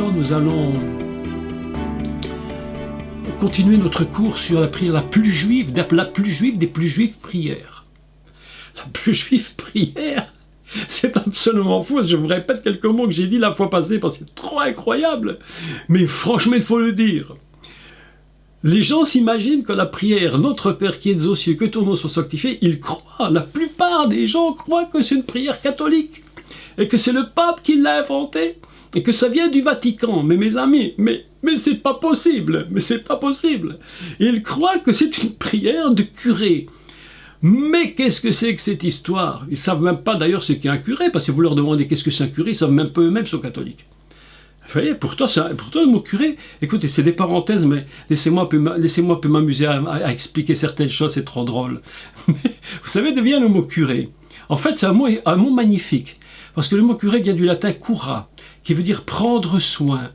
soir, nous allons continuer notre cours sur la prière la plus juive des plus juives prières. La plus juive prière, c'est absolument fou. Je vous répète quelques mots que j'ai dit la fois passée parce que c'est trop incroyable. Mais franchement, il faut le dire. Les gens s'imaginent que la prière, notre Père qui es aux cieux, que ton nom soit sanctifié, ils croient, la plupart des gens croient que c'est une prière catholique et que c'est le pape qui l'a inventée et que ça vient du Vatican. Mais mes amis, mais c'est pas possible, Ils croient que c'est une prière de curé. Mais qu'est-ce que c'est que cette histoire? Ils ne savent même pas d'ailleurs ce qu'est un curé, parce que vous leur demandez qu'est-ce que c'est un curé, ils ne savent même pas eux-mêmes sont catholiques. Vous voyez, pourtant le mot curé, écoutez, c'est des parenthèses, mais laissez-moi un peu m'amuser à expliquer certaines choses, c'est trop drôle. Mais, vous savez d'où vient le mot curé? En fait, c'est un mot magnifique, parce que le mot curé vient du latin cura, qui veut dire prendre soin.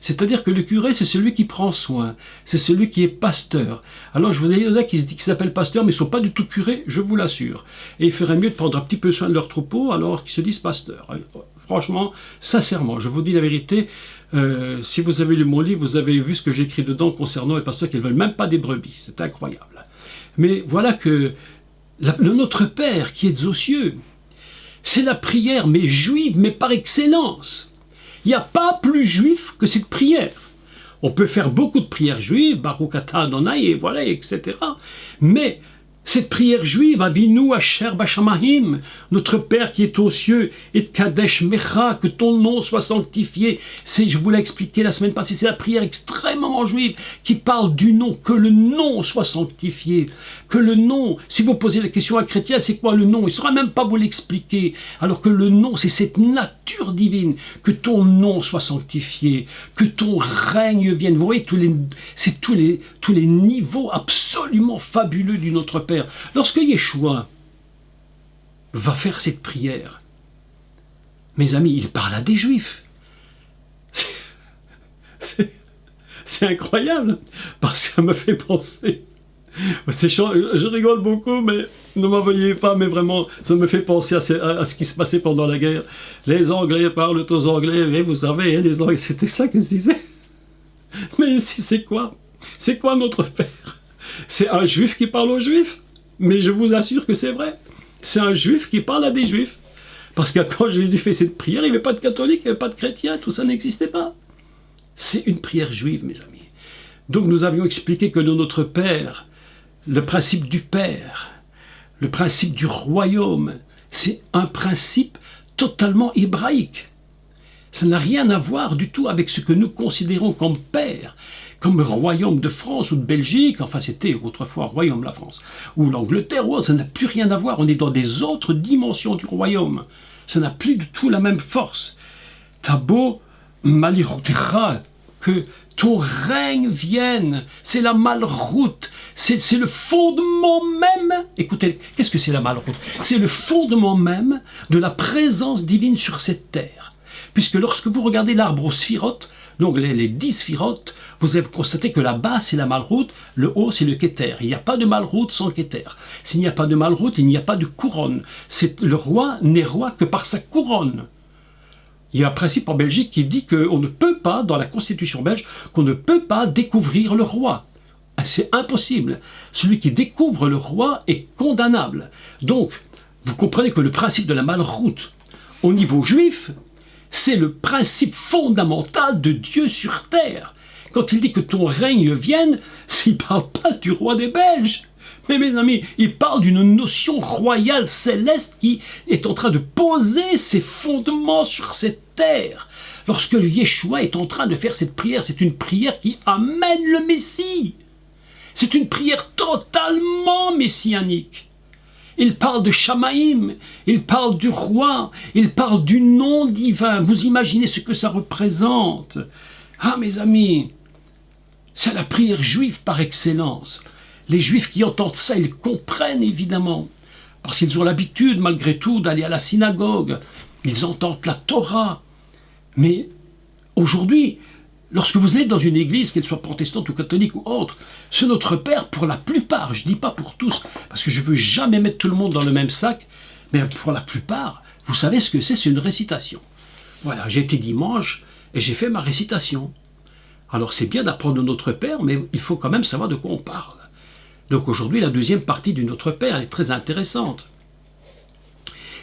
C'est-à-dire que le curé, c'est celui qui prend soin, c'est celui qui est pasteur. Alors je vous ai dit, il y en a qui s'appellent pasteurs, mais ils ne sont pas du tout curés, je vous l'assure. Et il ferait mieux de prendre un petit peu soin de leur troupeau, alors qu'ils se disent pasteurs. Franchement, sincèrement, je vous dis la vérité, si vous avez lu mon livre, vous avez vu ce que j'écris dedans concernant les pasteurs qui ne veulent même pas des brebis. C'est incroyable. Mais voilà que notre Père qui est aux cieux, c'est la prière, mais juive, mais par excellence. Il n'y a pas plus juif que cette prière. On peut faire beaucoup de prières juives, Baruch atah Adonai, et voilà, etc. Mais cette prière juive, Avinu Asher Bashamahim, notre Père qui est aux cieux, et Kadesh Mecha, que ton nom soit sanctifié. Je vous l'ai expliqué la semaine passée, c'est la prière extrêmement juive qui parle du nom, que le nom soit sanctifié. Que le nom, si vous posez la question à un chrétien, c'est quoi le nom? Il ne saura même pas vous l'expliquer. Alors que le nom, c'est cette nature divine. Que ton nom soit sanctifié, que ton règne vienne. Vous voyez, c'est tous les niveaux absolument fabuleux du Notre Père. Lorsque Yeshua va faire cette prière, mes amis, il parle à des Juifs. C'est incroyable, parce que ça me fait penser. Je rigole beaucoup, mais ne m'en veuillez pas, mais vraiment, ça me fait penser à ce qui se passait pendant la guerre. Les Anglais parlent aux Anglais, et vous savez, les Anglais, c'était ça qu'ils se disaient. Mais ici, c'est quoi? C'est quoi notre Père? C'est un Juif qui parle aux Juifs? Mais je vous assure que c'est vrai. C'est un Juif qui parle à des Juifs. Parce que quand Jésus fait cette prière, il n'y avait pas de catholiques, il n'y avait pas de chrétiens, tout ça n'existait pas. C'est une prière juive, mes amis. Donc nous avions expliqué que dans notre Père, le principe du Père, le principe du royaume, c'est un principe totalement hébraïque. Ça n'a rien à voir du tout avec ce que nous considérons comme Père, comme royaume de France ou de Belgique, enfin c'était autrefois royaume de la France, ou l'Angleterre, ça n'a plus rien à voir, on est dans des autres dimensions du royaume. Ça n'a plus du tout la même force. Tabo Malirutera, que ton règne vienne, c'est la malroute, c'est le fondement même, écoutez, qu'est-ce que c'est la malroute? C'est le fondement même de la présence divine sur cette terre. Puisque lorsque vous regardez l'arbre aux sphirotes, donc les 10 sphirotes, vous avez constaté que la bas c'est la malroute, le haut c'est le kéter. Il n'y a pas de malroute sans kéter. S'il n'y a pas de malroute, il n'y a pas de couronne. Le roi n'est roi que par sa couronne. Il y a un principe en Belgique qui dit qu'on ne peut pas, dans la constitution belge, qu'on ne peut pas découvrir le roi. C'est impossible. Celui qui découvre le roi est condamnable. Donc, vous comprenez que le principe de la malroute, au niveau juif, c'est le principe fondamental de Dieu sur terre. Quand il dit que ton règne vienne, il ne parle pas du roi des Belges. Mais mes amis, il parle d'une notion royale céleste qui est en train de poser ses fondements sur cette terre. Lorsque Yeshua est en train de faire cette prière, c'est une prière qui amène le Messie. C'est une prière totalement messianique. Il parle de Shamaïm, il parle du roi, il parle du nom divin. Vous imaginez ce que ça représente? Ah, mes amis, c'est la prière juive par excellence. Les Juifs qui entendent ça, ils comprennent évidemment, parce qu'ils ont l'habitude, malgré tout, d'aller à la synagogue. Ils entendent la Torah. Mais aujourd'hui, lorsque vous allez dans une église, qu'elle soit protestante ou catholique ou autre, ce Notre Père, pour la plupart, je ne dis pas pour tous, parce que je ne veux jamais mettre tout le monde dans le même sac, mais pour la plupart, vous savez ce que c'est une récitation. Voilà, j'ai été dimanche, et j'ai fait ma récitation. Alors c'est bien d'apprendre Notre Père, mais il faut quand même savoir de quoi on parle. Donc aujourd'hui, la deuxième partie du Notre Père, elle est très intéressante.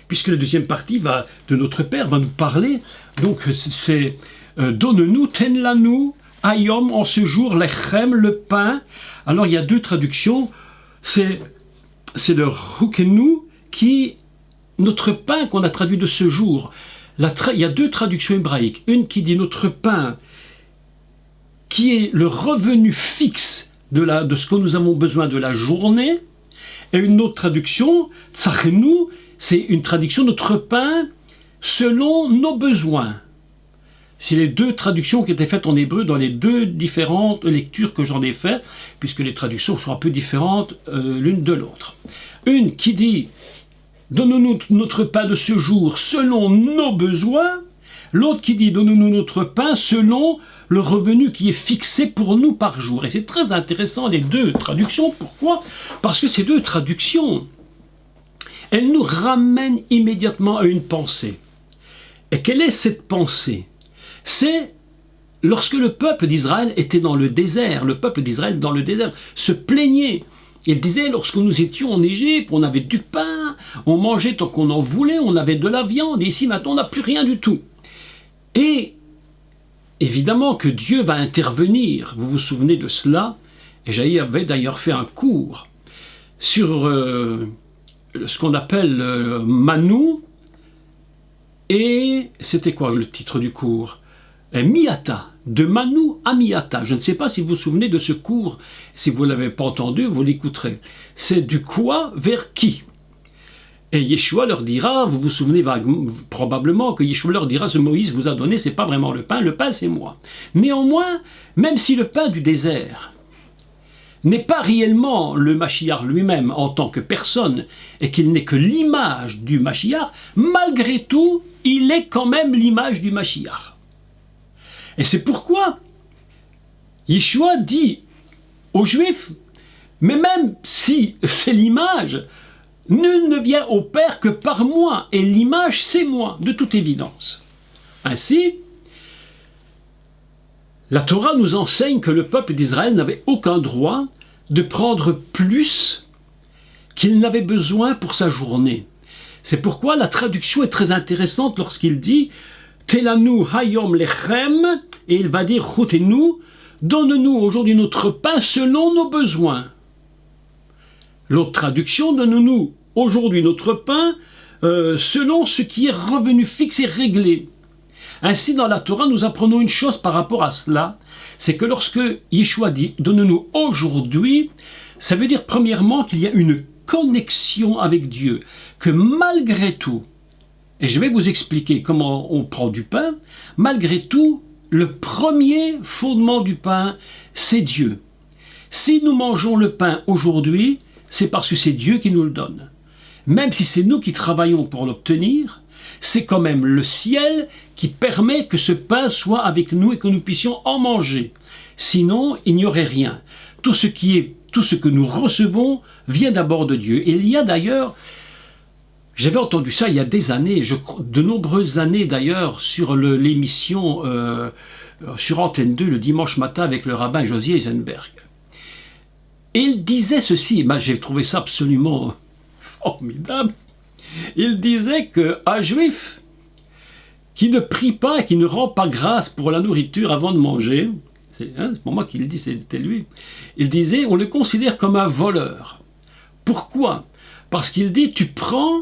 Puisque la deuxième partie de Notre Père va nous parler, donc c'est donne-nous, ten-la-nous, ayom, en ce jour, lechem, le pain. Alors il y a deux traductions, c'est le rukenu qui, notre pain qu'on a traduit de ce jour. Il y a deux traductions hébraïques, une qui dit notre pain, qui est le revenu fixe de ce que nous avons besoin de la journée, et une autre traduction, tsachenu, c'est une traduction notre pain selon nos besoins. C'est les deux traductions qui étaient faites en hébreu dans les deux différentes lectures que j'en ai faites, puisque les traductions sont un peu différentes l'une de l'autre. Une qui dit « Donne-nous notre pain de ce jour selon nos besoins », l'autre qui dit « Donne-nous notre pain selon le revenu qui est fixé pour nous par jour ». Et c'est très intéressant les deux traductions. Pourquoi ? Parce que ces deux traductions, elles nous ramènent immédiatement à une pensée. Et quelle est cette pensée ? C'est lorsque le peuple d'Israël était dans le désert, le peuple d'Israël dans le désert se plaignait. Il disait, lorsque nous étions en Égypte, on avait du pain, on mangeait tant qu'on en voulait, on avait de la viande, et ici maintenant on n'a plus rien du tout. Et évidemment que Dieu va intervenir, vous vous souvenez de cela, et j'avais d'ailleurs fait un cours sur ce qu'on appelle Manou, et c'était quoi le titre du cours ? Miata, de Manou à Miata. Je ne sais pas si vous vous souvenez de ce cours, si vous ne l'avez pas entendu, vous l'écouterez. C'est du quoi vers qui. Et Yeshua leur dira, vous vous souvenez probablement que Yeshua leur dira, ce Moïse vous a donné, c'est pas vraiment le pain c'est moi. Néanmoins, même si le pain du désert n'est pas réellement le Mashiach lui-même en tant que personne, et qu'il n'est que l'image du Mashiach, malgré tout, il est quand même l'image du Mashiach. Et c'est pourquoi Yeshua dit aux Juifs, mais même si c'est l'image, nul ne vient au Père que par moi, et l'image c'est moi, de toute évidence. Ainsi, la Torah nous enseigne que le peuple d'Israël n'avait aucun droit de prendre plus qu'il n'avait besoin pour sa journée. C'est pourquoi la traduction est très intéressante lorsqu'il dit Telanu hayom lechem, et il va dire Choutenu, donne-nous aujourd'hui notre pain selon nos besoins. L'autre traduction, donne-nous aujourd'hui notre pain selon ce qui est revenu fixe et réglé. Ainsi, dans la Torah, nous apprenons une chose par rapport à cela, c'est que lorsque Yeshua dit « donne-nous aujourd'hui », ça veut dire premièrement qu'il y a une connexion avec Dieu, que malgré tout, et je vais vous expliquer comment on prend du pain, malgré tout, le premier fondement du pain, c'est Dieu. Si nous mangeons le pain aujourd'hui, c'est parce que c'est Dieu qui nous le donne. Même si c'est nous qui travaillons pour l'obtenir, c'est quand même le ciel qui permet que ce pain soit avec nous et que nous puissions en manger. Sinon, il n'y aurait rien. Tout ce que nous recevons vient d'abord de Dieu. Et il y a d'ailleurs, j'avais entendu ça il y a des années, de nombreuses années d'ailleurs, sur l'émission sur Antenne 2 le dimanche matin avec le rabbin Josie Eisenberg. Et il disait ceci, j'ai trouvé ça absolument formidable. Il disait qu'un juif qui ne prie pas et qui ne rend pas grâce pour la nourriture avant de manger, c'est pas moi qui le dis, c'était lui, il disait on le considère comme un voleur. Pourquoi ? Parce qu'il dit tu prends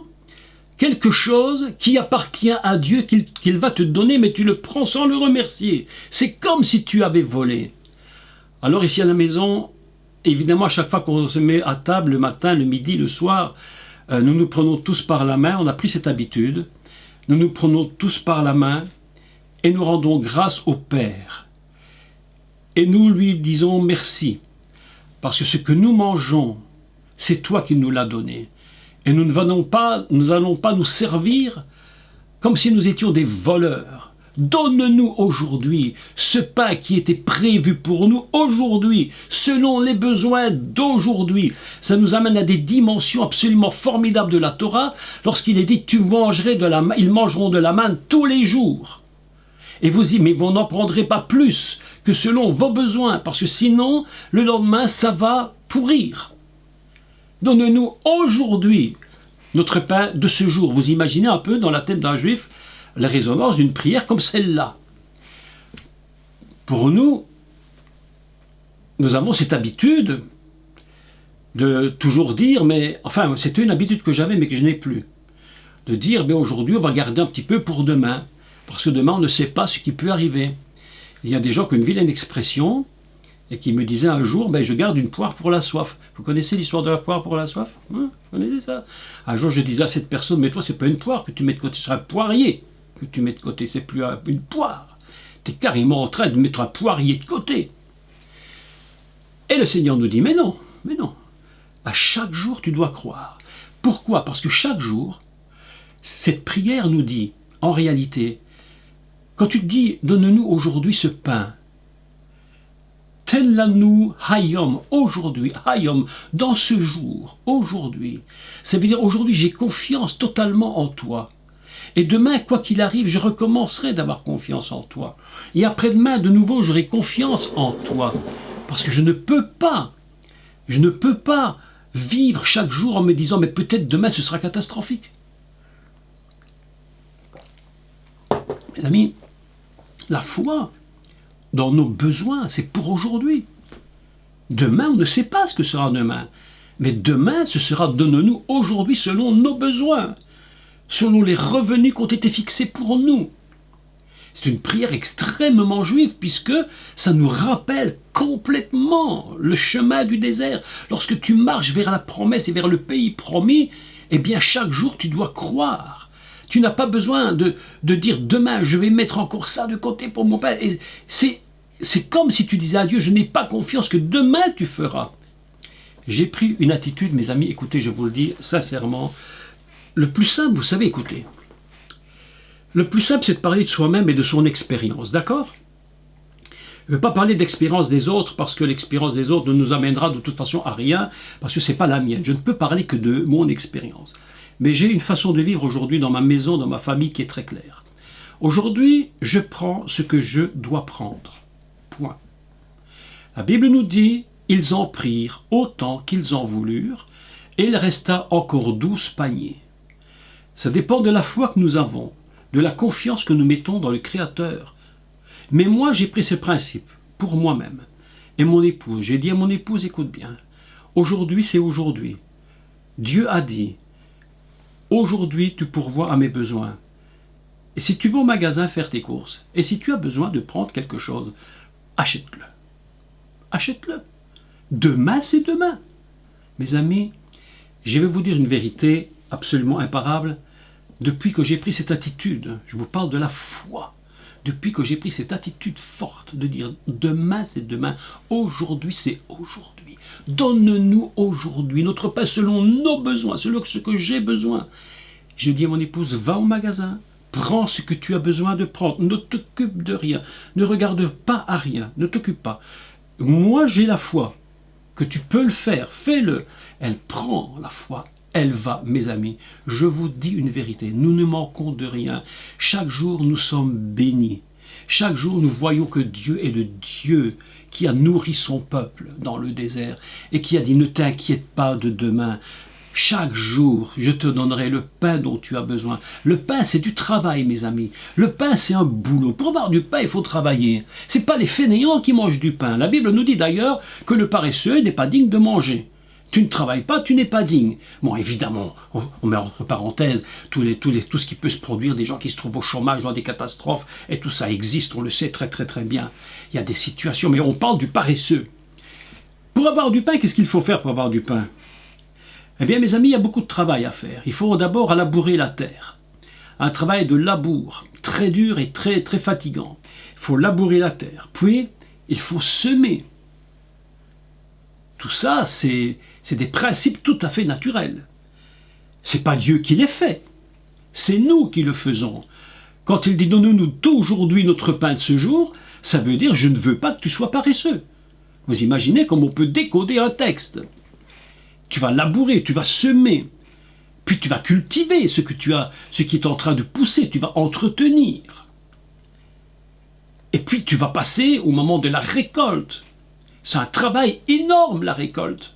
quelque chose qui appartient à Dieu, qu'il va te donner, mais tu le prends sans le remercier. C'est comme si tu avais volé. Alors ici à la maison, évidemment à chaque fois qu'on se met à table le matin, le midi, le soir, nous nous prenons tous par la main, on a pris cette habitude, nous nous prenons tous par la main et nous rendons grâce au Père. Et nous lui disons merci, parce que ce que nous mangeons, c'est toi qui nous l'as donné. Et nous n'allons pas nous servir comme si nous étions des voleurs. Donne-nous aujourd'hui ce pain qui était prévu pour nous aujourd'hui, selon les besoins d'aujourd'hui. Ça nous amène à des dimensions absolument formidables de la Torah, lorsqu'il est dit ils mangeront de la manne tous les jours. Et mais vous n'en prendrez pas plus que selon vos besoins, parce que sinon, le lendemain, ça va pourrir. Donne-nous aujourd'hui notre pain de ce jour. Vous imaginez un peu dans la tête d'un juif la résonance d'une prière comme celle-là. Pour nous, nous avons cette habitude de toujours dire, mais enfin, c'était une habitude que j'avais mais que je n'ai plus, de dire, mais aujourd'hui, on va garder un petit peu pour demain, parce que demain, on ne sait pas ce qui peut arriver. Il y a des gens qui ont une vilaine expression, et qui me disaient un jour, je garde une poire pour la soif. Vous connaissez l'histoire de la poire pour la soif? Vous connaissez ça? Un jour, je disais à cette personne, mais toi, c'est pas une poire que tu mets de côté, c'est un poirier que tu mets de côté, c'est plus une poire. Tu es carrément en train de mettre un poirier de côté. Et le Seigneur nous dit, mais non, à chaque jour, tu dois croire. Pourquoi? Parce que chaque jour, cette prière nous dit, en réalité, quand tu te dis, donne-nous aujourd'hui ce pain, Tell-nous hayom, aujourd'hui, hayom, dans ce jour, aujourd'hui. Ça veut dire, aujourd'hui, j'ai confiance totalement en toi. Et demain, quoi qu'il arrive, je recommencerai d'avoir confiance en toi. Et après-demain, de nouveau, j'aurai confiance en toi. Parce que je ne peux pas vivre chaque jour en me disant, mais peut-être demain, ce sera catastrophique. Mes amis, la foi dans nos besoins, c'est pour aujourd'hui. Demain, on ne sait pas ce que sera demain. Mais demain, ce sera donne-nous aujourd'hui selon nos besoins, selon les revenus qui ont été fixés pour nous. C'est une prière extrêmement juive puisque ça nous rappelle complètement le chemin du désert. Lorsque tu marches vers la promesse et vers le pays promis, eh bien chaque jour tu dois croire. Tu n'as pas besoin de dire demain je vais mettre encore ça de côté pour mon père. Et c'est comme si tu disais à Dieu, je n'ai pas confiance que demain tu feras. J'ai pris une attitude, mes amis, écoutez, je vous le dis sincèrement, le plus simple, vous savez, écoutez, le plus simple c'est de parler de soi-même et de son expérience, d'accord? Je ne veux pas parler d'expérience des autres parce que l'expérience des autres ne nous amènera de toute façon à rien, parce que ce n'est pas la mienne. Je ne peux parler que de mon expérience. Mais j'ai une façon de vivre aujourd'hui dans ma maison, dans ma famille qui est très claire. Aujourd'hui, je prends ce que je dois prendre. Point. La Bible nous dit, ils en prirent autant qu'ils en voulurent, et il resta encore 12 paniers. Ça dépend de la foi que nous avons, de la confiance que nous mettons dans le Créateur. Mais moi, j'ai pris ce principe pour moi-même. Et mon épouse, j'ai dit à mon épouse, écoute bien, aujourd'hui c'est aujourd'hui. Dieu a dit, aujourd'hui tu pourvois à mes besoins. Et si tu vas au magasin faire tes courses, et si tu as besoin de prendre quelque chose, achète-le. Achète-le. Demain, c'est demain. Mes amis, je vais vous dire une vérité absolument imparable. Depuis que j'ai pris cette attitude, je vous parle de la foi, depuis que j'ai pris cette attitude forte de dire demain c'est demain, aujourd'hui c'est aujourd'hui. Donne-nous aujourd'hui notre pain selon nos besoins, selon ce que j'ai besoin. Je dis à mon épouse, va au magasin, prends ce que tu as besoin de prendre, ne t'occupe de rien, ne regarde pas à rien, ne t'occupe pas. Moi j'ai la foi que tu peux le faire, fais-le. Elle prend la foi. Elle va, mes amis, je vous dis une vérité, nous ne manquons de rien. Chaque jour, nous sommes bénis. Chaque jour, nous voyons que Dieu est le Dieu qui a nourri son peuple dans le désert et qui a dit, ne t'inquiète pas de demain. Chaque jour, je te donnerai le pain dont tu as besoin. Le pain, c'est du travail, mes amis. Le pain, c'est un boulot. Pour avoir du pain, il faut travailler. Ce n'est pas les fainéants qui mangent du pain. La Bible nous dit d'ailleurs que le paresseux n'est pas digne de manger. Tu ne travailles pas, tu n'es pas digne. Bon, évidemment, on met entre parenthèses tout ce qui peut se produire, des gens qui se trouvent au chômage dans des catastrophes, et tout ça existe, on le sait très très très bien. Il y a des situations, mais on parle du paresseux. Pour avoir du pain, qu'est-ce qu'il faut faire pour avoir du pain? Eh bien, mes amis, il y a beaucoup de travail à faire. Il faut d'abord labourer la terre. Un travail de labour, très dur et très très fatigant. Il faut labourer la terre. Puis, il faut semer. Tout ça, c'est des principes tout à fait naturels. C'est pas Dieu qui les fait, c'est nous qui le faisons. Quand il dit donne-nous aujourd'hui notre pain de ce jour, ça veut dire je ne veux pas que tu sois paresseux. Vous imaginez comment on peut décoder un texte. Tu vas labourer, tu vas semer, puis tu vas cultiver ce qui est en train de pousser, tu vas entretenir. Et puis tu vas passer au moment de la récolte. C'est un travail énorme, la récolte.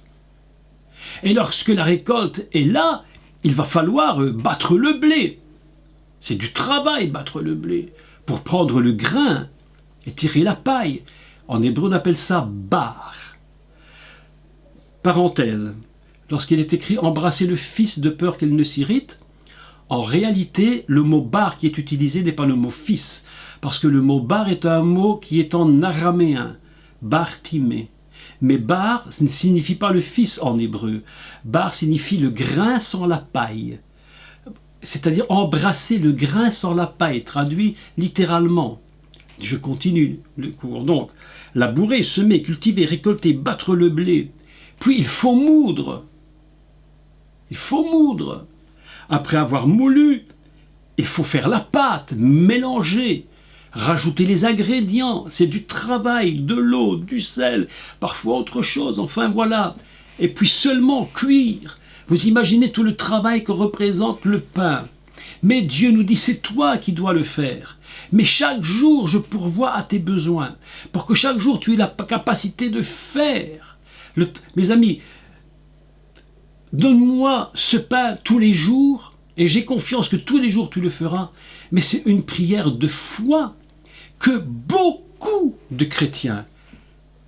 Et lorsque la récolte est là, il va falloir battre le blé. C'est du travail, battre le blé, pour prendre le grain et tirer la paille. En hébreu, on appelle ça bar. Parenthèse. Lorsqu'il est écrit « embrasser le fils de peur qu'il ne s'irrite », en réalité, le mot « bar » qui est utilisé n'est pas le mot « fils », parce que le mot « bar » est un mot qui est en araméen, « bartimé ». Mais « bar » ne signifie pas le fils en hébreu. « Bar » signifie le grain sans la paille, c'est-à-dire embrasser le grain sans la paille, traduit littéralement. Je continue le cours. Donc, labourer, semer, cultiver, récolter, battre le blé, puis il faut moudre. Il faut moudre. Après avoir moulu, il faut faire la pâte, mélanger, rajouter les ingrédients. C'est du travail, de l'eau, du sel, parfois autre chose. Enfin voilà. Et puis seulement cuire. Vous imaginez tout le travail que représente le pain. Mais Dieu nous dit, c'est toi qui dois le faire. Mais chaque jour, je pourvois à tes besoins. Pour que chaque jour, tu aies la capacité de faire. Mes amis, donne-moi ce pain tous les jours, et j'ai confiance que tous les jours tu le feras, mais c'est une prière de foi que beaucoup de chrétiens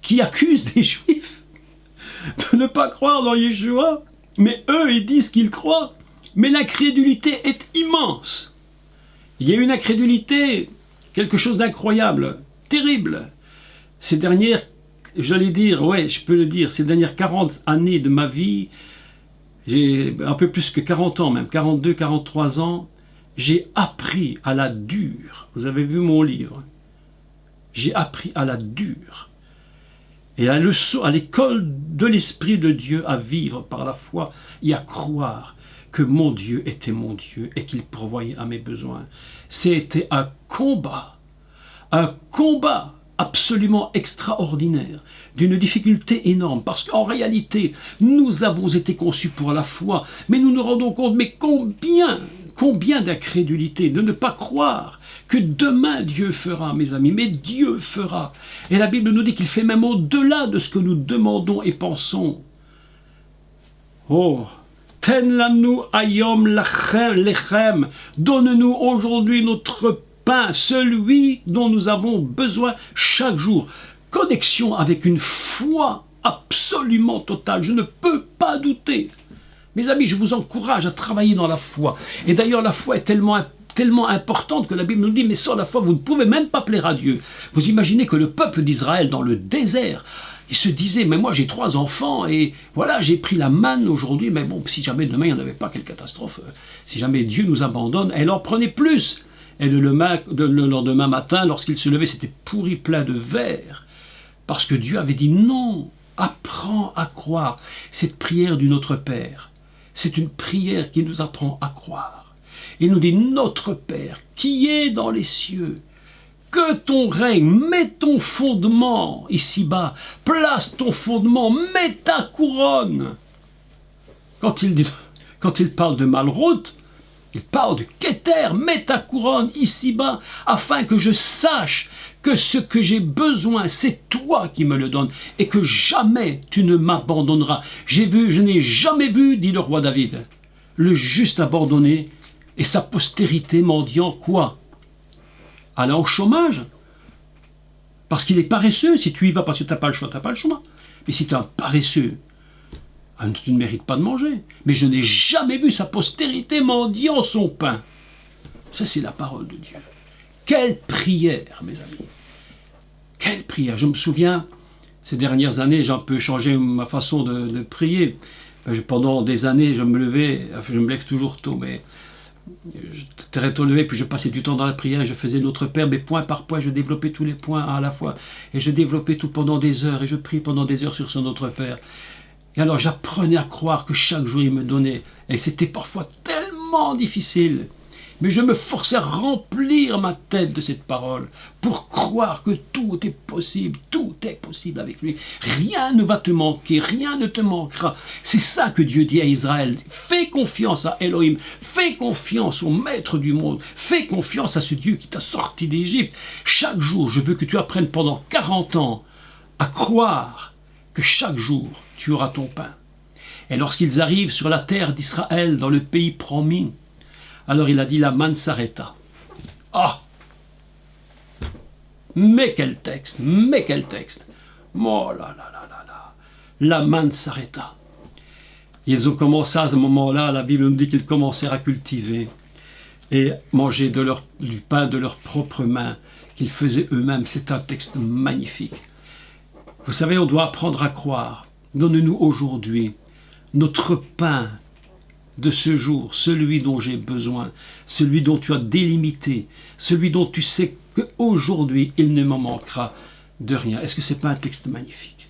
qui accusent des Juifs de ne pas croire dans Yeshua, mais eux, ils disent qu'ils croient, mais l'incrédulité est immense. Il y a une incrédulité, quelque chose d'incroyable, terrible. Ces dernières, j'allais dire, ouais, je peux le dire, ces dernières 40 années de ma vie, j'ai un peu plus que 40 ans même, 42, 43 ans, j'ai appris à la dure. Vous avez vu mon livre. J'ai appris à la dure. Et à l'école de l'Esprit de Dieu à vivre par la foi et à croire que mon Dieu était mon Dieu et qu'il pourvoyait à mes besoins. C'était un combat absolument extraordinaire, d'une difficulté énorme, parce qu'en réalité, nous avons été conçus pour la foi, mais nous nous rendons compte, mais combien d'incrédulité, de ne pas croire que demain Dieu fera, mes amis, mais Dieu fera. Et la Bible nous dit qu'il fait même au-delà de ce que nous demandons et pensons. Oh, ten lanu ayom lechem, donne-nous aujourd'hui notre pain, celui dont nous avons besoin chaque jour. Connexion avec une foi absolument totale, je ne peux pas douter. Mes amis, je vous encourage à travailler dans la foi. Et d'ailleurs, la foi est tellement importante que la Bible nous dit, mais sans la foi, vous ne pouvez même pas plaire à Dieu. Vous imaginez que le peuple d'Israël, dans le désert, il se disait, mais moi j'ai 3 enfants et voilà, j'ai pris la manne aujourd'hui, mais bon, si jamais demain il n'y en avait pas, quelle catastrophe, si jamais Dieu nous abandonne, elle en prenait plus. Et le lendemain matin, lorsqu'il se levait, c'était pourri plein de vers. Parce que Dieu avait dit non, apprends à croire. Cette prière du Notre Père, c'est une prière qui nous apprend à croire. Il nous dit, Notre Père, qui est dans les cieux, que ton règne, mets ton fondement ici-bas, place ton fondement, mets ta couronne. Quand il parle de Malroute, il parle de Keter, mets ta couronne ici-bas, afin que je sache que ce que j'ai besoin, c'est toi qui me le donnes, et que jamais tu ne m'abandonneras. Je n'ai jamais vu, dit le roi David, le juste abandonné et sa postérité mendiant quoi? Aller au chômage? Parce qu'il est paresseux. Si tu y vas parce que tu n'as pas le choix, tu n'as pas le choix. Mais si tu es un paresseux, tu ne mérites pas de manger. Mais je n'ai jamais vu sa postérité mendiant son pain. Ça, c'est la parole de Dieu. Quelle prière, mes amis. Quelle prière. Je me souviens, ces dernières années, j'ai un peu changé ma façon de prier. Pendant des années, je me lève toujours tôt, mais très tôt levé, puis je passais du temps dans la prière, et je faisais Notre Père, mais point par point, je développais tous les points à la fois. Et je développais tout pendant des heures, et je prie pendant des heures sur ce Notre Père. Et alors j'apprenais à croire que chaque jour il me donnait, et c'était parfois tellement difficile. Mais je me forçais à remplir ma tête de cette parole pour croire que tout est possible avec lui. Rien ne va te manquer, rien ne te manquera. C'est ça que Dieu dit à Israël. Fais confiance à Elohim, fais confiance au maître du monde, fais confiance à ce Dieu qui t'a sorti d'Égypte. Chaque jour, je veux que tu apprennes pendant 40 ans à croire que chaque jour, tu auras ton pain. Et lorsqu'ils arrivent sur la terre d'Israël, dans le pays promis, alors il a dit, la manne s'arrêta. Ah! Mais quel texte! Mais quel texte! Oh là là là là là! La manne s'arrêta. Ils ont commencé à ce moment-là, la Bible nous dit qu'ils commencèrent à cultiver et manger du pain de leurs propres mains, qu'ils faisaient eux-mêmes. C'est un texte magnifique. Vous savez, on doit apprendre à croire. Donne-nous aujourd'hui notre pain de ce jour, celui dont j'ai besoin, celui dont tu as délimité, celui dont tu sais qu'aujourd'hui, il ne m'en manquera de rien. Est-ce que ce n'est pas un texte magnifique?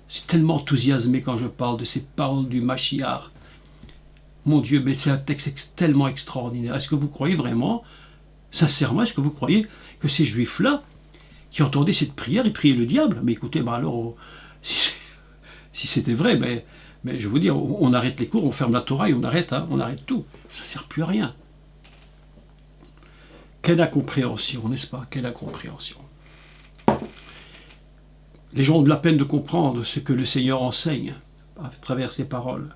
Je suis tellement enthousiasmé quand je parle de ces paroles du Mashiach. Mon Dieu, mais c'est un texte tellement extraordinaire. Est-ce que vous croyez vraiment, sincèrement, est-ce que vous croyez que ces Juifs-là, qui entendaient cette prière, ils priaient le diable? Mais écoutez, alors, si c'était vrai, mais je veux dire, on arrête les cours, on ferme la Torah et on arrête tout. Ça ne sert plus à rien. Quelle incompréhension, n'est-ce pas? Quelle incompréhension. Les gens ont de la peine de comprendre ce que le Seigneur enseigne à travers ses paroles.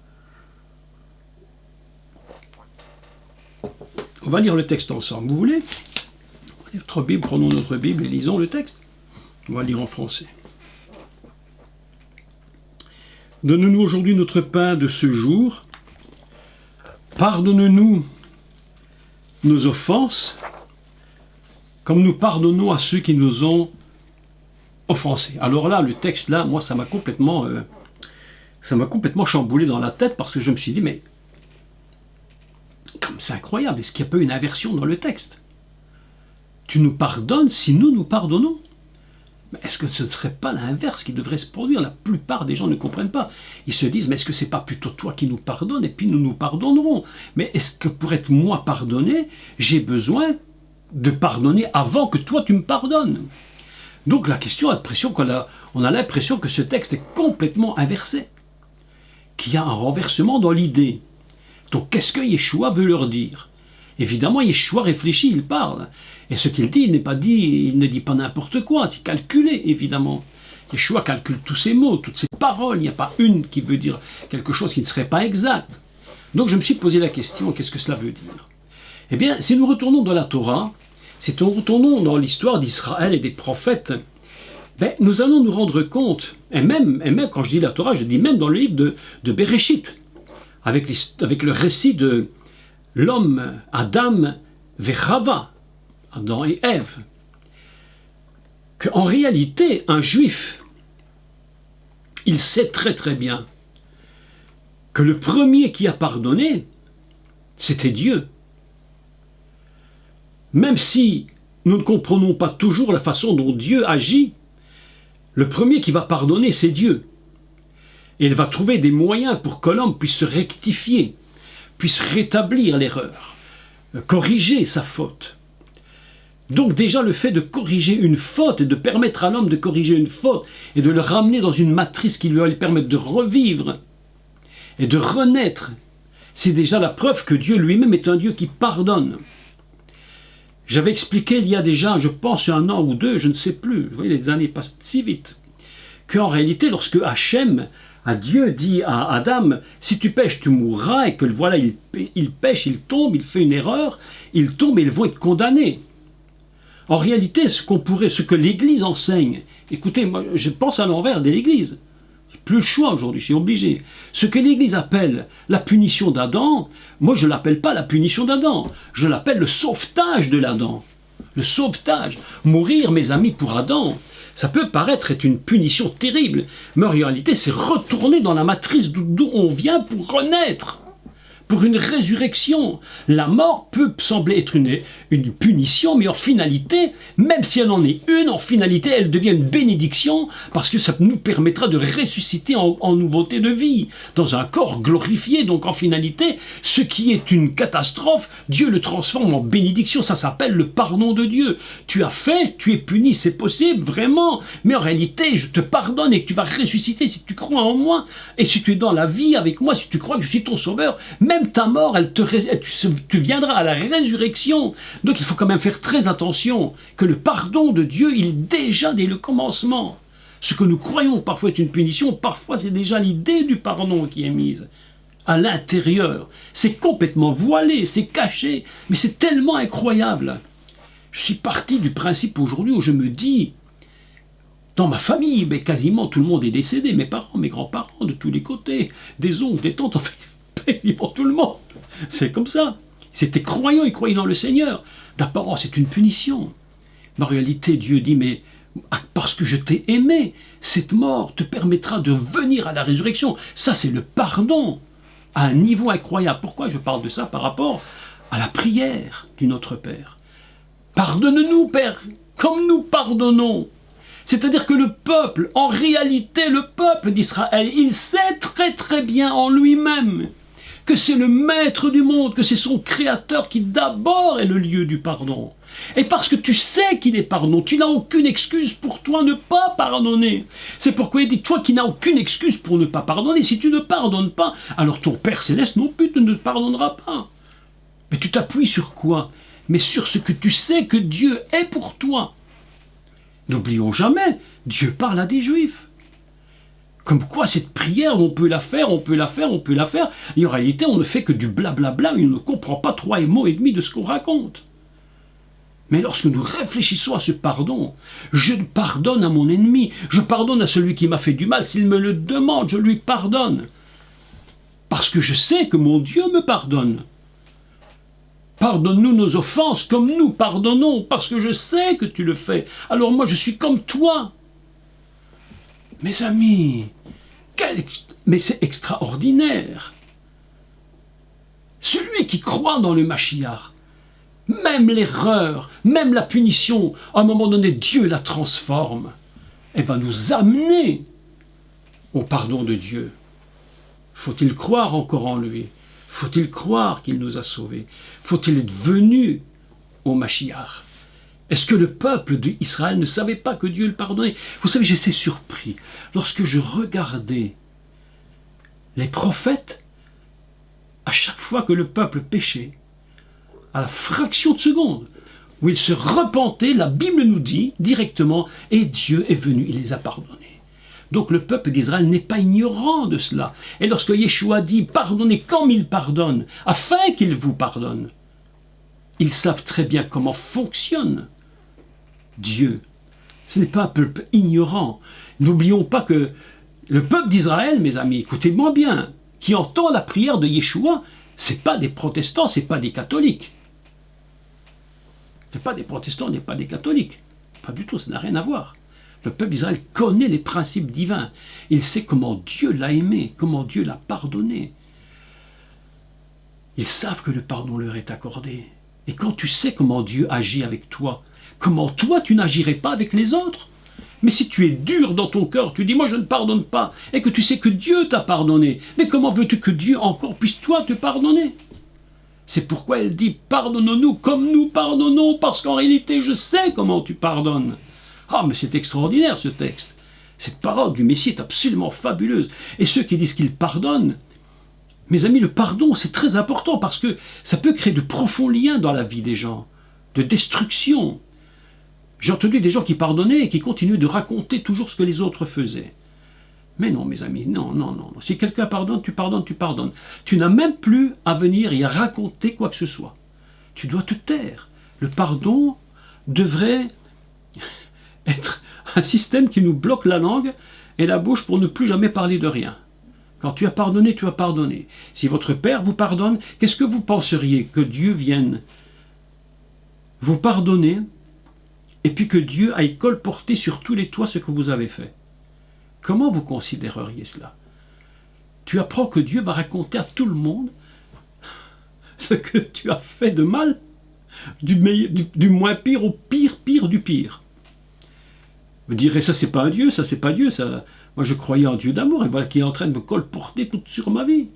On va lire le texte ensemble. Vous voulez? Notre Bible, prenons notre Bible et lisons le texte. On va lire en français. Donne-nous aujourd'hui notre pain de ce jour. Pardonne-nous nos offenses, comme nous pardonnons à ceux qui nous ont offensés. Alors là, le texte là, moi, ça m'a complètement chamboulé dans la tête parce que je me suis dit, mais comme c'est incroyable, est-ce qu'il n'y a pas une inversion dans le texte? Tu nous pardonnes si nous nous pardonnons. Mais est-ce que ce ne serait pas l'inverse qui devrait se produire? La plupart des gens ne comprennent pas. Ils se disent, mais est-ce que ce n'est pas plutôt toi qui nous pardonnes et puis nous nous pardonnerons? Mais est-ce que pour être moi pardonné, j'ai besoin de pardonner avant que toi tu me pardonnes? Donc la question a l'impression on a l'impression que ce texte est complètement inversé, qu'il y a un renversement dans l'idée. Donc qu'est-ce que Yeshua veut leur dire? Évidemment, Yeshua réfléchit, il parle. Et ce qu'il dit, il ne dit pas n'importe quoi, c'est calculé, évidemment. Yeshua calcule tous ses mots, toutes ses paroles. Il n'y a pas une qui veut dire quelque chose qui ne serait pas exact. Donc je me suis posé la question, qu'est-ce que cela veut dire? Eh bien, si nous retournons dans la Torah, si nous retournons dans l'histoire d'Israël et des prophètes, nous allons nous rendre compte, et même quand je dis la Torah, je dis même dans le livre de Bereshit, avec le récit de l'homme Adam Vechava, Adam et Ève, qu'en réalité, un juif, il sait très très bien que le premier qui a pardonné, c'était Dieu. Même si nous ne comprenons pas toujours la façon dont Dieu agit, le premier qui va pardonner, c'est Dieu. Et il va trouver des moyens pour que l'homme puisse se rectifier, puisse rétablir l'erreur, corriger sa faute. Donc déjà le fait de corriger une faute et de permettre à l'homme de corriger une faute et de le ramener dans une matrice qui lui permette de revivre et de renaître, c'est déjà la preuve que Dieu lui-même est un Dieu qui pardonne. J'avais expliqué il y a déjà, je pense, 1 an ou 2, je ne sais plus, vous voyez, les années passent si vite, qu'en réalité, lorsque Hachem, à Dieu, dit à Adam, si tu pêches, tu mourras, et que voilà, il pêche, il tombe, il fait une erreur, il tombe et ils vont être condamnés. En réalité, ce que l'Église enseigne, écoutez, moi, je pense à l'envers de l'Église. J'ai plus le choix aujourd'hui, je suis obligé. Ce que l'Église appelle la punition d'Adam, moi je ne l'appelle pas la punition d'Adam, je l'appelle le sauvetage de l'Adam. Le sauvetage. Mourir, mes amis, pour Adam, ça peut paraître être une punition terrible, mais en réalité, c'est retourner dans la matrice d'où on vient pour renaître. pour une résurrection. La mort peut sembler être une punition, mais en finalité, même si elle en est une, en finalité, elle devient une bénédiction, parce que ça nous permettra de ressusciter en nouveauté de vie, dans un corps glorifié. Donc en finalité, ce qui est une catastrophe, Dieu le transforme en bénédiction. Ça s'appelle le pardon de Dieu. Tu as fait, tu es puni, c'est possible, vraiment, mais en réalité, je te pardonne et que tu vas ressusciter si tu crois en moi, et si tu es dans la vie avec moi, si tu crois que je suis ton sauveur, même ta mort, tu viendras à la résurrection. Donc il faut quand même faire très attention que le pardon de Dieu, il est déjà dès le commencement. Ce que nous croyons parfois est une punition, parfois c'est déjà l'idée du pardon qui est mise à l'intérieur. C'est complètement voilé, c'est caché, mais c'est tellement incroyable. Je suis parti du principe aujourd'hui où je me dis, dans ma famille, mais quasiment tout le monde est décédé, mes parents, mes grands-parents, de tous les côtés, des oncles, des tantes, enfin, quasiment tout le monde. C'est comme ça. C'était croyant, ils croyaient dans le Seigneur. D'apparence, c'est une punition. Mais en réalité, Dieu dit, mais parce que je t'ai aimé, cette mort te permettra de venir à la résurrection. Ça, c'est le pardon à un niveau incroyable. Pourquoi je parle de ça par rapport à la prière du Notre Père? Pardonne-nous, Père, comme nous pardonnons. C'est-à-dire que le peuple, en réalité, le peuple d'Israël, il sait très très bien en lui-même que c'est le maître du monde, que c'est son créateur qui d'abord est le lieu du pardon. Et parce que tu sais qu'il est pardon, tu n'as aucune excuse pour toi ne pas pardonner. C'est pourquoi il dit, toi qui n'as aucune excuse pour ne pas pardonner, si tu ne pardonnes pas, alors ton Père Céleste non plus ne te pardonnera pas. Mais tu t'appuies sur quoi? Mais sur ce que tu sais que Dieu est pour toi. N'oublions jamais, Dieu parle à des Juifs. Comme quoi cette prière, on peut la faire, on peut la faire, on peut la faire. Et en réalité, on ne fait que du blablabla, et on ne comprend pas 3 mots et demi de ce qu'on raconte. Mais lorsque nous réfléchissons à ce pardon, je pardonne à mon ennemi, je pardonne à celui qui m'a fait du mal, s'il me le demande, je lui pardonne. Parce que je sais que mon Dieu me pardonne. Pardonne-nous nos offenses comme nous pardonnons, parce que je sais que tu le fais. Alors moi, je suis comme toi. Mes amis, mais c'est extraordinaire. Celui qui croit dans le Mashiach, même l'erreur, même la punition, à un moment donné, Dieu la transforme et va nous amener au pardon de Dieu. Faut-il croire encore en lui? Faut-il croire qu'il nous a sauvés? Faut-il être venu au Mashiach? Est-ce que le peuple d'Israël ne savait pas que Dieu le pardonnait? Vous savez, j'étais surpris lorsque je regardais les prophètes, à chaque fois que le peuple péchait, à la fraction de seconde où ils se repentaient, la Bible nous dit directement, et Dieu est venu, il les a pardonnés. Donc le peuple d'Israël n'est pas ignorant de cela. Et lorsque Yeshua dit, pardonnez comme il pardonne, afin qu'il vous pardonne, ils savent très bien comment fonctionne Dieu. Ce n'est pas un peuple ignorant. N'oublions pas que le peuple d'Israël, mes amis, écoutez-moi bien, qui entend la prière de Yeshua, ce n'est pas des protestants, ce n'est pas des catholiques. Ce n'est pas des protestants, ce n'est pas des catholiques. Pas du tout, ça n'a rien à voir. Le peuple d'Israël connaît les principes divins. Il sait comment Dieu l'a aimé, comment Dieu l'a pardonné. Ils savent que le pardon leur est accordé. Et quand tu sais comment Dieu agit avec toi, comment toi tu n'agirais pas avec les autres? Mais si tu es dur dans ton cœur, tu dis moi je ne pardonne pas, et que tu sais que Dieu t'a pardonné, mais comment veux-tu que Dieu encore puisse toi te pardonner? C'est pourquoi elle dit pardonnons-nous comme nous pardonnons, parce qu'en réalité je sais comment tu pardonnes. Ah mais c'est extraordinaire ce texte. Cette parole du Messie est absolument fabuleuse. Et ceux qui disent qu'ils pardonnent, mes amis, le pardon c'est très important parce que ça peut créer de profonds liens dans la vie des gens, de destruction. J'ai entendu des gens qui pardonnaient et qui continuaient de raconter toujours ce que les autres faisaient. Mais non, mes amis, non, non, non. Si quelqu'un pardonne, tu pardonnes, tu pardonnes. Tu n'as même plus à venir et à raconter quoi que ce soit. Tu dois te taire. Le pardon devrait être un système qui nous bloque la langue et la bouche pour ne plus jamais parler de rien. Quand tu as pardonné, tu as pardonné. Si votre Père vous pardonne, qu'est-ce que vous penseriez? Que Dieu vienne vous pardonner et puis que Dieu aille colporter sur tous les toits ce que vous avez fait? Comment vous considéreriez cela? Tu apprends que Dieu va raconter à tout le monde ce que tu as fait de mal, du moins pire au pire du pire. Vous direz, ça c'est pas un Dieu, ça c'est pas Dieu, ça. Moi je croyais en Dieu d'amour, et voilà qui est en train de me colporter tout sur ma vie.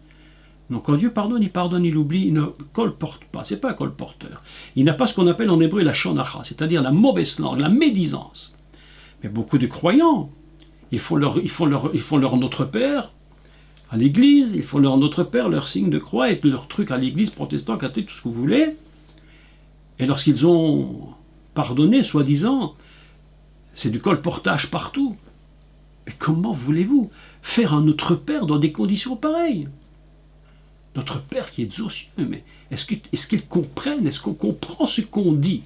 Donc quand Dieu pardonne, il oublie, il ne colporte pas, c'est pas un colporteur. Il n'a pas ce qu'on appelle en hébreu la shonacha, c'est-à-dire la mauvaise langue, la médisance. Mais beaucoup de croyants, ils font leur Notre Père à l'église, ils font leur Notre Père, leur signe de croix et leur truc à l'église, protestant, catholique, tout ce que vous voulez. Et lorsqu'ils ont pardonné, soi-disant, c'est du colportage partout. Mais comment voulez-vous faire un Notre Père dans des conditions pareilles? Notre Père qui est aux cieux, mais est-ce qu'ils comprennent? Est-ce qu'on comprend ce qu'on dit?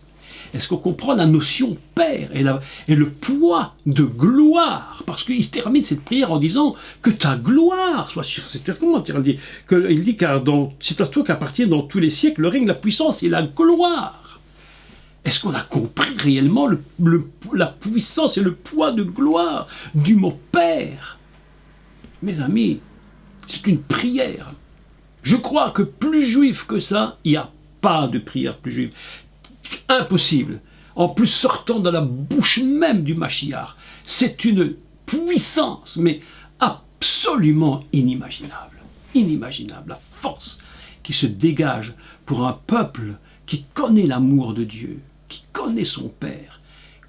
Est-ce qu'on comprend la notion Père et le poids de gloire? Parce qu'il termine cette prière en disant que ta gloire soit sur cette terre. Comment il dit? Il dit car c'est à toi qu'appartiennent dans tous les siècles le règne, la puissance et la gloire. Est-ce qu'on a compris réellement la puissance et le poids de gloire du mot Père? Mes amis, c'est une prière. Je crois que plus juif que ça, il n'y a pas de prière plus juive. Impossible. En plus, sortant de la bouche même du Mashiach, c'est une puissance, mais absolument inimaginable. Inimaginable. La force qui se dégage pour un peuple qui connaît l'amour de Dieu, qui connaît son Père.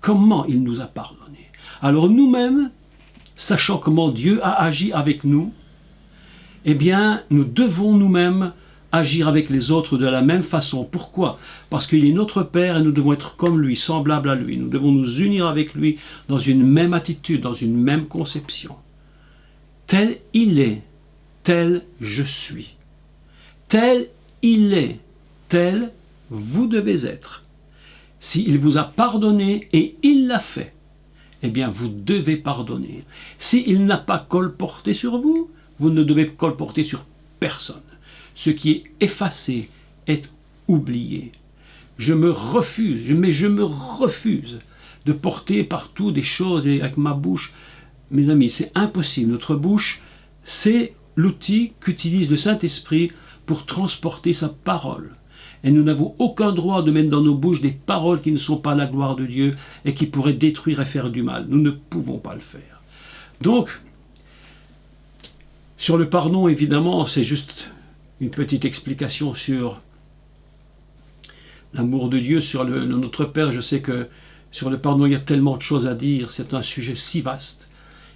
Comment il nous a pardonné. Alors nous-mêmes, sachant comment Dieu a agi avec nous, eh bien, nous devons nous-mêmes agir avec les autres de la même façon. Pourquoi? Parce qu'il est notre Père et nous devons être comme lui, semblables à lui. Nous devons nous unir avec lui dans une même attitude, dans une même conception. Tel il est, tel je suis. Tel il est, tel vous devez être. S'il vous a pardonné et il l'a fait, eh bien vous devez pardonner. S'il n'a pas colporté sur vous, vous ne devez colporter sur personne. Ce qui est effacé est oublié. Je me refuse de porter partout des choses et avec ma bouche. Mes amis, c'est impossible. Notre bouche, c'est l'outil qu'utilise le Saint-Esprit pour transporter sa parole. Et nous n'avons aucun droit de mettre dans nos bouches des paroles qui ne sont pas la gloire de Dieu et qui pourraient détruire et faire du mal. Nous ne pouvons pas le faire. Donc, sur le pardon, évidemment, c'est juste une petite explication sur l'amour de Dieu, sur le Notre Père. Je sais que sur le pardon, il y a tellement de choses à dire. C'est un sujet si vaste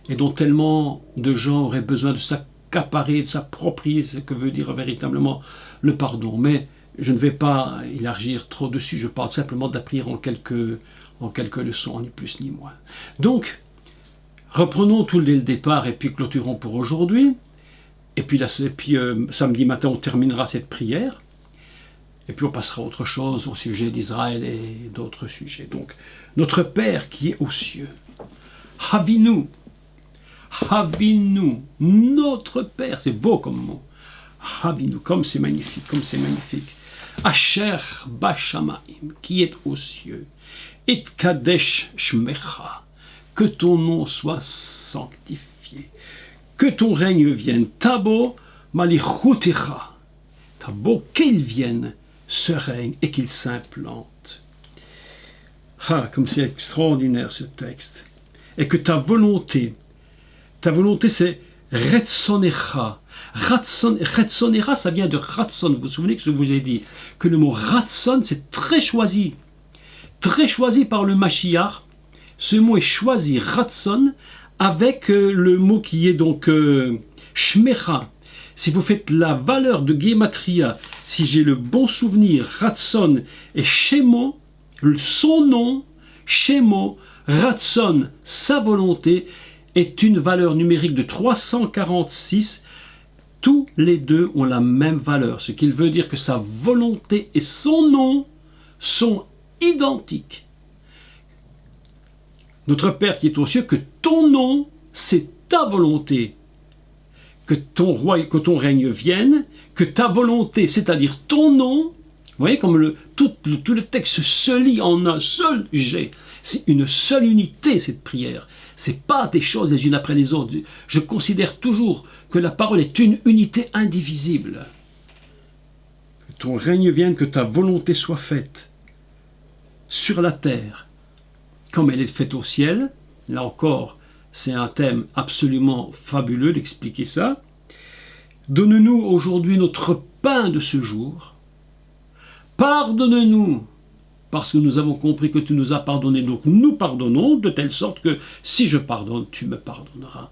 et dont tellement de gens auraient besoin de s'accaparer, de s'approprier ce que veut dire véritablement le pardon. Mais je ne vais pas élargir trop dessus. Je parle simplement de la prière en quelques leçons, ni plus ni moins. Donc, reprenons tout dès le départ et puis clôturons pour aujourd'hui. Et puis, samedi matin, on terminera cette prière. Et puis, on passera à autre chose, au sujet d'Israël et d'autres sujets. Donc, notre Père qui est aux cieux, Havinu, notre Père, c'est beau comme mot. Havinu, comme c'est magnifique, Asher Bashamaim, qui est aux cieux. Et Kadesh Shmecha, que ton nom soit sanctifié. Que ton règne vienne, Tabo Malichutecha, Tabo qu'il vienne ce règne et qu'il s'implante. Ah, comme c'est extraordinaire ce texte. Et que ta volonté c'est Retsonecha. Retsonecha, ça vient de Ratson. Vous vous souvenez que je vous ai dit que le mot Ratson, c'est très choisi par le Mashiach. Ce mot est choisi, Ratson, avec le mot qui est donc Shmecha. Si vous faites la valeur de Gematria, si j'ai le bon souvenir, Ratson et Shemo, son nom, Shemo, Ratson, sa volonté, est une valeur numérique de 346. Tous les deux ont la même valeur, ce qui veut dire que sa volonté et son nom sont identiques. Notre Père qui est aux cieux, que ton nom, c'est ta volonté. Que ton règne vienne, que ta volonté, c'est-à-dire ton nom, vous voyez comme tout le texte se lit en un seul jet. C'est une seule unité, cette prière. Ce n'est pas des choses les unes après les autres. Je considère toujours que la parole est une unité indivisible. Que ton règne vienne, que ta volonté soit faite sur la terre, comme elle est faite au ciel. Là encore, c'est un thème absolument fabuleux d'expliquer ça. Donne-nous aujourd'hui notre pain de ce jour. Pardonne-nous, parce que nous avons compris que tu nous as pardonné, donc nous pardonnons, de telle sorte que si je pardonne, tu me pardonneras.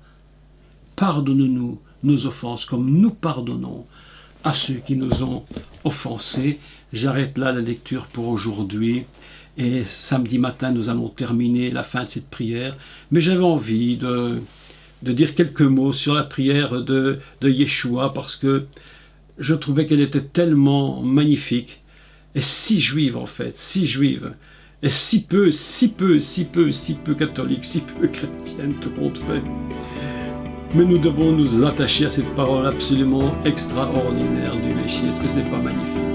Pardonne-nous nos offenses comme nous pardonnons à ceux qui nous ont offensés. J'arrête là la lecture pour aujourd'hui. Et samedi matin, nous allons terminer la fin de cette prière. Mais j'avais envie de dire quelques mots sur la prière de Yeshua, parce que je trouvais qu'elle était tellement magnifique, et si juive en fait, si juive, et si peu catholique, si peu chrétienne, tout compte fait. Mais nous devons nous attacher à cette parole absolument extraordinaire du Messie. Est-ce que ce n'est pas magnifique?